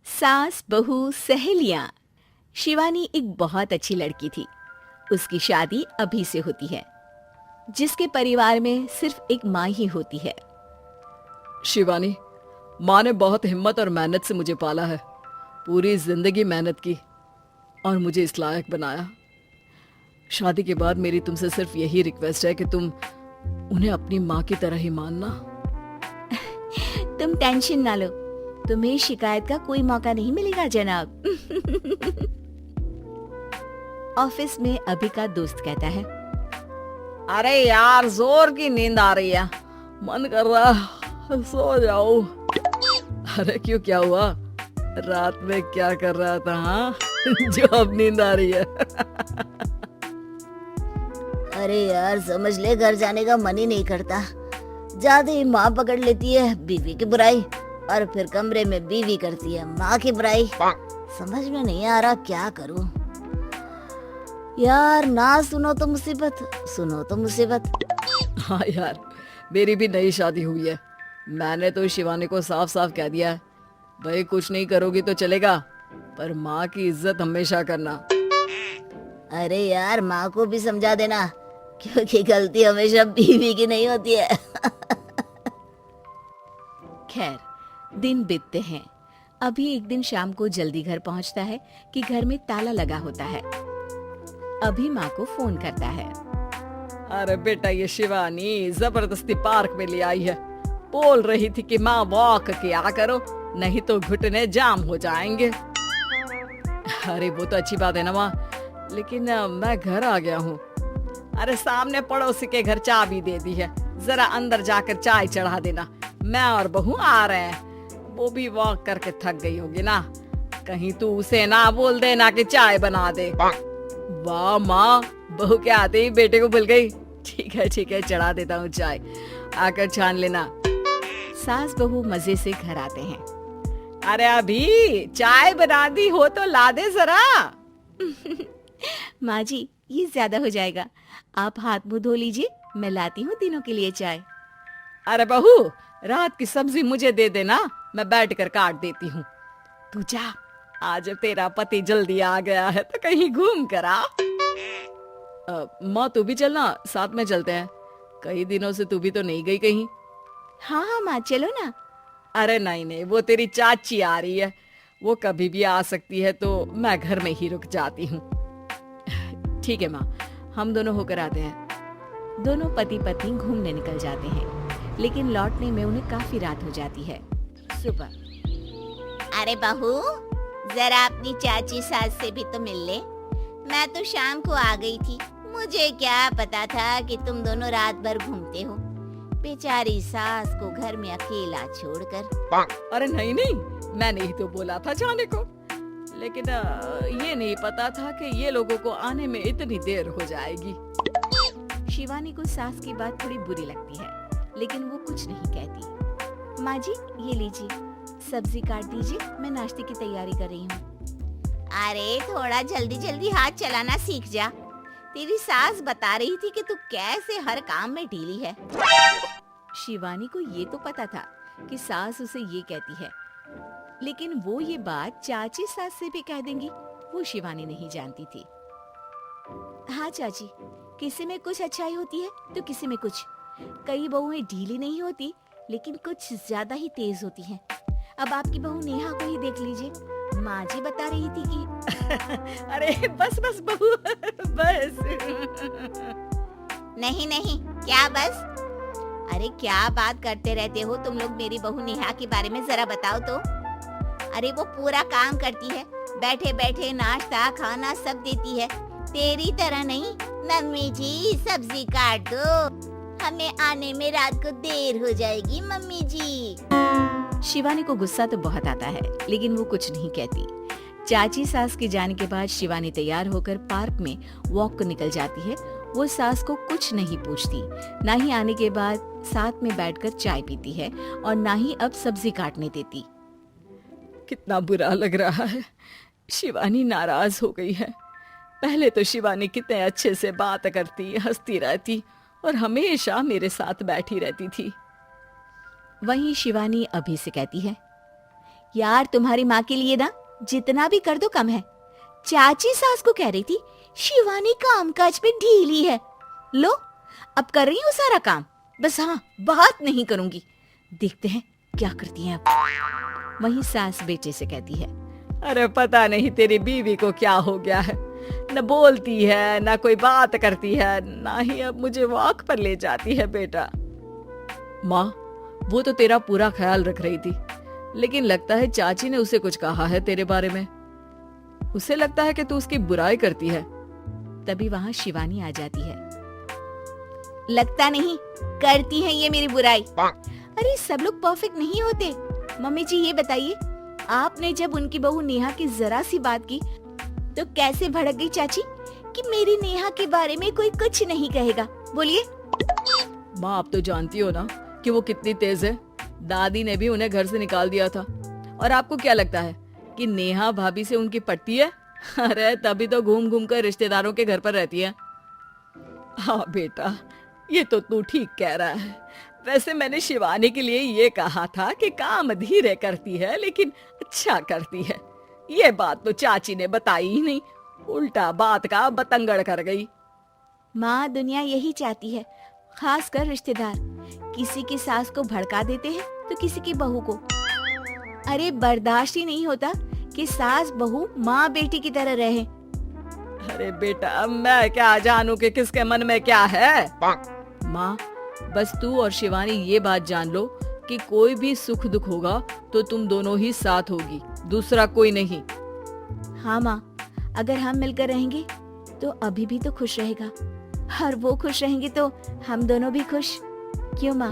सास बहू सहेलियां। शिवानी एक बहुत अच्छी लड़की थी। उसकी शादी अभी से होती है, जिसके परिवार में सिर्फ एक माँ ही होती है। शिवानी, माँ ने बहुत हिम्मत और मेहनत से मुझे पाला है। पूरी जिंदगी मेहनत की और मुझे इस लायक बनाया। शादी के बाद मेरी तुमसे सिर्फ यही रिक्वेस्ट है कि तुम उन्हें अपनी माँ की तरह ही मानना। तुम टेंशन ना लो, तुम्हें शिकायत का कोई मौका नहीं मिलेगा जनाब। ऑफिस में अभी का दोस्त कहता है, अरे यार, जोर की नींद आ रही है, मन कर रहा है सो जाओ। अरे क्यों, क्या हुआ? रात में क्या कर रहा था? हाँ जो अब नींद आ रही है। अरे यार, समझ ले, घर जाने का मन ही नहीं करता। ज्यादा ही माँ पकड़ लेती है बीवी की बुराई, और फिर कमरे में बीवी करती है माँ की बुराई। समझ में नहीं आ रहा क्या करूं। यार, ना सुनो तो मुसीबत, सुनो तो मुसीबत। हाँ यार, मेरी भी नई शादी हुई है। मैंने तो शिवानी को साफ साफ कह दिया है, भाई कुछ नहीं करोगी तो चलेगा, पर माँ की इज्जत हमेशा करना। अरे यार, माँ को भी समझा देना, क्योंकि गलती हमेशा बीवी की नहीं होती है। खैर, दिन बीतते हैं। अभी एक दिन शाम को जल्दी घर पहुंचता है कि घर में ताला लगा होता है। अभी माँ को फोन करता है। अरे बेटा, ये शिवानी जबरदस्ती पार्क में ले आई है। बोल रही थी कि माँ वॉक किया करो, नहीं तो घुटने जाम हो जाएंगे। अरे वो तो अच्छी बात है ना माँ, लेकिन मैं घर आ गया हूँ। अरे सामने पड़ोसी के घर चाबी दे दी है, जरा अंदर जाकर चाय चढ़ा देना। मैं और बहू आ रहे हैं। वो भी वॉक करके थक गई होगी ना, कहीं तू उसे ना बोल देना कि चाय बना दे। वाह माँ, बहू के आते ही बेटे को भूल गई। ठीक है, चढ़ा देता हूँ चाय, आकर छान लेना। सास बहू मजे से घर आते हैं। अरे अभी चाय बना दी हो तो ला दे जरा। माँ जी, ये ज्यादा हो जाएगा, आप हाथ मुंह धो लीजिए, मैं लाती हूँ तीनों के लिए चाय। अरे बहू, रात की सब्जी मुझे दे देना, मैं बैठ कर काट देती हूँ। तू जा, आज तेरा पति जल्दी आ गया है तो कहीं घूम कर आ। माँ तू भी चलना, साथ में चलते हैं। कई दिनों से तू भी तो नहीं गई कहीं। हाँ हाँ माँ, चलो ना। अरे नहीं, वो तेरी चाची आ रही है, वो कभी भी आ सकती है, तो मैं घर में ही रुक जाती हूँ। ठीक है माँ, हम दोनों होकर आते हैं। दोनों पति पत्नी घूमने निकल जाते हैं, लेकिन लौटने में उन्हें काफी रात हो जाती है। सुबह। अरे बहू, जरा अपनी चाची सास से भी तो मिल ले। मैं तो शाम को आ गई थी, मुझे क्या पता था कि तुम दोनों रात भर घूमते हो। बेचारी सास को घर में अकेला छोड़कर। अरे नहीं, मैंने ही तो बोला था जाने को, लेकिन ये नहीं पता था कि ये लोगों को आने में इतनी देर हो जाएगी। शिवानी को सास की बात थोड़ी बुरी लगती है, लेकिन वो कुछ नहीं कहती। माँ जी, ये लीजिए, सब्जी काट दीजिए, मैं नाश्ते की तैयारी कर रही हूँ। अरे थोड़ा जल्दी जल्दी हाथ चलाना सीख जा। तेरी सास बता रही थी कि तू कैसे हर काम में ढीली है। शिवानी को ये तो पता था कि सास उसे ये कहती है, लेकिन वो ये बात चाची सास से भी कह देंगी, वो शिवानी नहीं जानती थी। हाँ चाची, किसी में कुछ अच्छाई होती है तो किसी में कुछ। कई बहुएं ढीली नहीं होती, लेकिन कुछ ज्यादा ही तेज होती हैं। अब आपकी बहू नेहा को ही देख लीजिए, माँ जी बता रही थी कि अरे बस बहू, बस। नहीं, क्या बस? अरे क्या बात करते रहते हो तुम लोग मेरी बहू नेहा के बारे में, जरा बताओ तो। अरे वो पूरा काम करती है, बैठे बैठे नाश्ता खाना सब देती है। तेरी तरह नहीं। मम्मी जी सब्जी काट दो, हमें आने में रात को देर हो जाएगी मम्मी जी। शिवानी को गुस्सा तो बहुत आता है, लेकिन वो कुछ नहीं कहती। चाची सास के जाने के बाद शिवानी तैयार होकर पार्क में वॉक को निकल जाती है। वो सास को कुछ नहीं पूछती, ना ही आने के बाद साथ में बैठकर चाय पीती है, और ना ही अब सब्जी काटने देती। कितना बुरा लग रहा है, शिवानी नाराज हो गई है। पहले तो शिवानी कितने अच्छे से बात करती, हंसती रहती और हमेशा मेरे साथ बैठी रहती थी। वहीं शिवानी अभी से कहती है, यार तुम्हारी माँ के लिए ना जितना भी कर दो कम है। चाची सास को कह रही थी शिवानी कामकाज पे ढीली है। लो अब कर रही हूँ सारा काम, बस हाँ बात नहीं करूंगी। देखते हैं क्या करती हैं अब। वहीं सास बेटे से कहती है, अरे पता नहीं तेरी बीवी को क्या हो गया है, न बोलती है न कोई बात करती है, ना ही अब मुझे वॉक पर ले जाती है। बेटा माँ वो तो तेरा पूरा ख्याल रख रही थी, लेकिन लगता है चाची ने उसे कुछ कहा है तेरे बारे में। उसे लगता है कि तू उसकी बुराई करती है। तभी वहाँ शिवानी आ जाती है। लगता नहीं, करती है ये मेरी बुराई। अरे सब लोग परफेक्ट नहीं होते। मम्मी जी ये बताइए, आपने जब उनकी बहू नेहा की जरा सी बात की तो कैसे भड़क गई चाची कि मेरी नेहा के बारे में कोई कुछ नहीं कहेगा। बोलिए। माँ आप तो जानती हो ना कि वो कितनी तेज है। दादी ने भी उन्हें घर से निकाल दिया था। और आपको क्या लगता है कि नेहा भाभी से उनकी पटती है? अरे तभी तो घूम घूम कर रिश्तेदारों के घर पर रहती है। हाँ बेटा ये तो तू ठीक कह रहा है। वैसे मैंने शिवानी के लिए ये कहा था कि काम धीरे करती है लेकिन अच्छा करती है। ये बात तो चाची ने बताई ही नहीं, उल्टा बात का बतंगड़ कर गई। माँ दुनिया यही चाहती है, खासकर रिश्तेदार किसी की सास को भड़का देते हैं तो किसी की बहू को। अरे बर्दाश्त ही नहीं होता कि सास बहू माँ बेटी की तरह रहे। अरे बेटा मैं क्या जानूं कि किसके मन में क्या है। माँ बस तू और शिवानी ये बात जान लो कि कोई भी सुख दुख होगा तो तुम दोनों ही साथ होगी, दूसरा कोई नहीं। हाँ माँ, अगर हम मिलकर रहेंगे तो अभी भी तो खुश रहेगा, और वो खुश रहेंगे तो हम दोनों भी खुश। क्यों माँ?